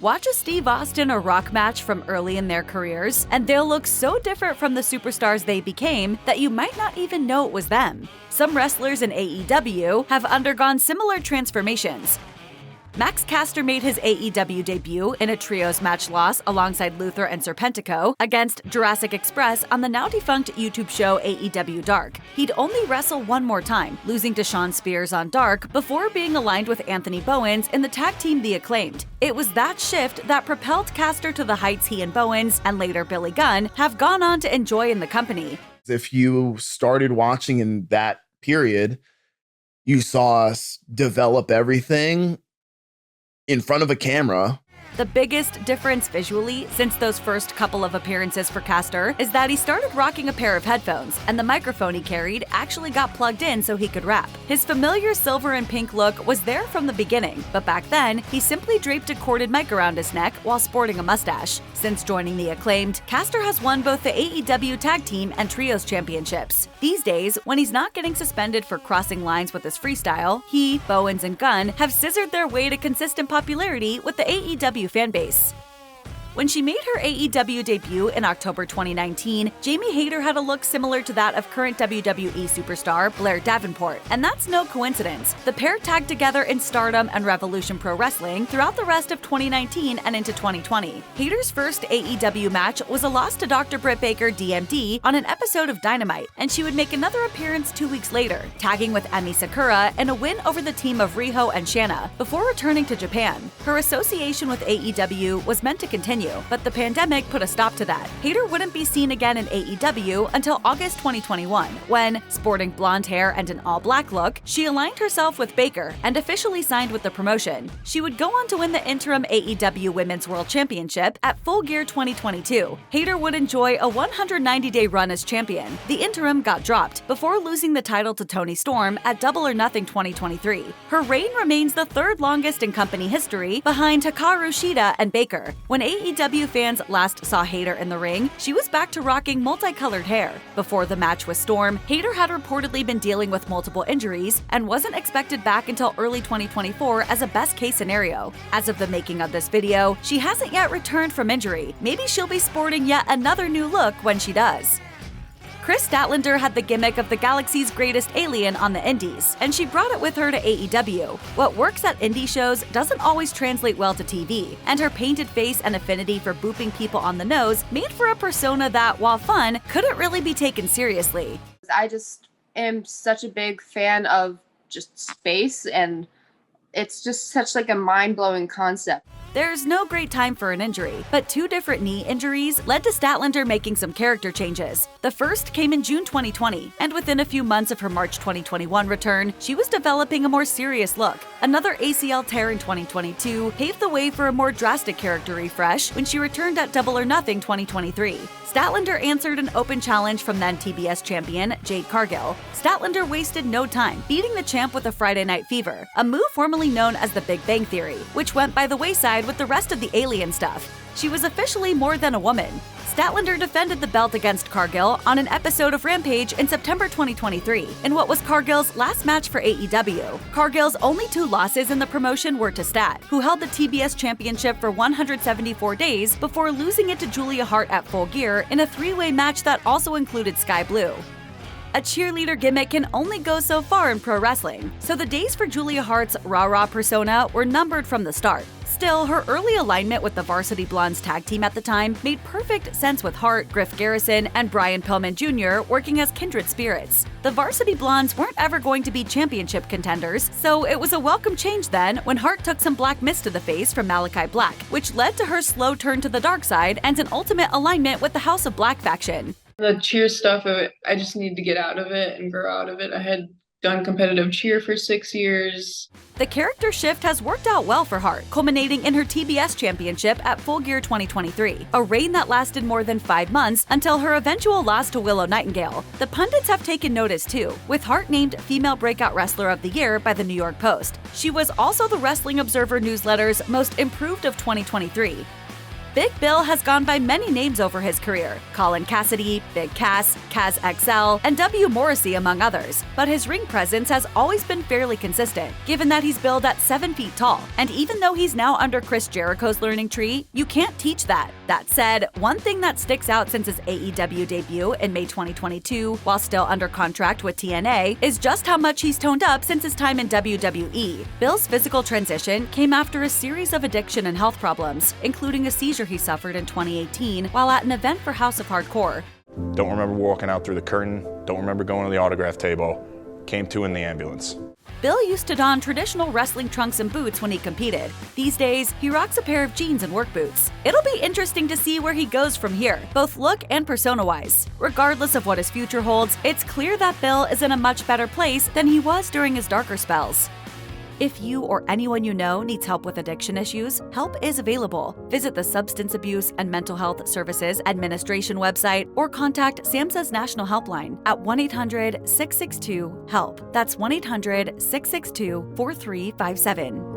Watch a Steve Austin or Rock match from early in their careers, and they'll look so different from the superstars they became that you might not even know it was them. Some wrestlers in AEW have undergone similar transformations. Max Caster made his AEW debut in a trios match loss alongside Luther and Serpentico against Jurassic Express on the now-defunct YouTube show AEW Dark. He'd only wrestle one more time, losing to Shawn Spears on Dark before being aligned with Anthony Bowens in the tag team The Acclaimed. It was that shift that propelled Caster to the heights he and Bowens, and later Billy Gunn, have gone on to enjoy in the company. If you started watching in that period, you saw us develop everything in front of a camera. The biggest difference visually since those first couple of appearances for Caster is that he started rocking a pair of headphones, and the microphone he carried actually got plugged in so he could rap. His familiar silver and pink look was there from the beginning, but back then, he simply draped a corded mic around his neck while sporting a mustache. Since joining The Acclaimed, Caster has won both the AEW Tag Team and Trios Championships. These days, when he's not getting suspended for crossing lines with his freestyle, he, Bowens, and Gunn have scissored their way to consistent popularity with the AEW fanbase. When she made her AEW debut in October 2019, Jamie Hayter had a look similar to that of current WWE superstar Blair Davenport, and that's no coincidence. The pair tagged together in Stardom and Revolution Pro Wrestling throughout the rest of 2019 and into 2020. Hayter's first AEW match was a loss to Dr. Britt Baker DMD on an episode of Dynamite, and she would make another appearance 2 weeks later, tagging with Emi Sakura in a win over the team of Riho and Shanna, before returning to Japan. Her association with AEW was meant to continue, but the pandemic put a stop to that. Hayter wouldn't be seen again in AEW until August 2021, when, sporting blonde hair and an all-black look, she aligned herself with Baker and officially signed with the promotion. She would go on to win the interim AEW Women's World Championship at Full Gear 2022. Hayter would enjoy a 190-day run as champion. The interim got dropped before losing the title to Toni Storm at Double or Nothing 2023. Her reign remains the third longest in company history, behind Hikaru Shida and Baker. When AEW fans last saw Hayter in the ring, she was back to rocking multicolored hair. Before the match with Storm, Hayter had reportedly been dealing with multiple injuries and wasn't expected back until early 2024 as a best-case scenario. As of the making of this video, she hasn't yet returned from injury. Maybe she'll be sporting yet another new look when she does. Kris Statlander had the gimmick of the galaxy's greatest alien on the indies, and she brought it with her to AEW. What works at indie shows doesn't always translate well to TV, and her painted face and affinity for booping people on the nose made for a persona that, while fun, couldn't really be taken seriously. I just am such a big fan of just space, and it's just such like a mind-blowing concept. There's no great time for an injury, but 2 different knee injuries led to Statlander making some character changes. The first came in June 2020, and within a few months of her March 2021 return, she was developing a more serious look. Another ACL tear in 2022 paved the way for a more drastic character refresh when she returned at Double or Nothing 2023. Statlander answered an open challenge from then TBS champion Jade Cargill. Statlander wasted no time, beating the champ with a Friday Night Fever, a move formerly known as the Big Bang Theory, which went by the wayside with the rest of the alien stuff. She was officially more than a woman. Statlander defended the belt against Cargill on an episode of Rampage in September 2023, in what was Cargill's last match for AEW. Cargill's only 2 losses in the promotion were to Stat, who held the TBS championship for 174 days before losing it to Julia Hart at Full Gear in a 3-way match that also included Sky Blue. A cheerleader gimmick can only go so far in pro wrestling, so the days for Julia Hart's rah-rah persona were numbered from the start. Still, her early alignment with the Varsity Blondes tag team at the time made perfect sense, with Hart, Griff Garrison, and Brian Pillman Jr. working as kindred spirits. The Varsity Blondes weren't ever going to be championship contenders, so it was a welcome change then when Hart took some black mist to the face from Malachi Black, which led to her slow turn to the dark side and an ultimate alignment with the House of Black faction. The cheer stuff, I just needed to get out of it and grow out of it. I had done competitive cheer for 6 years. The character shift has worked out well for Hart, culminating in her TBS championship at Full Gear 2023, a reign that lasted more than 5 months until her eventual loss to Willow Nightingale. The pundits have taken notice too, with Hart named Female Breakout Wrestler of the Year by the New York Post. She was also the Wrestling Observer newsletter's Most Improved of 2023. Big Bill has gone by many names over his career: Colin Cassidy, Big Cass, Kaz XL, and W. Morrissey, among others. But his ring presence has always been fairly consistent, given that he's billed at 7 feet tall. And even though he's now under Chris Jericho's learning tree, you can't teach that. That said, one thing that sticks out since his AEW debut in May 2022, while still under contract with TNA, is just how much he's toned up since his time in WWE. Bill's physical transition came after a series of addiction and health problems, including a seizure he suffered in 2018 while at an event for House of Hardcore. Don't remember walking out through the curtain, don't remember going to the autograph table, came to in the ambulance. Bill used to don traditional wrestling trunks and boots when he competed. These days, he rocks a pair of jeans and work boots. It'll be interesting to see where he goes from here, both look and persona-wise. Regardless of what his future holds, it's clear that Bill is in a much better place than he was during his darker spells. If you or anyone you know needs help with addiction issues, help is available. Visit the Substance Abuse and Mental Health Services Administration website or contact SAMHSA's National Helpline at 1-800-662-HELP. That's 1-800-662-4357.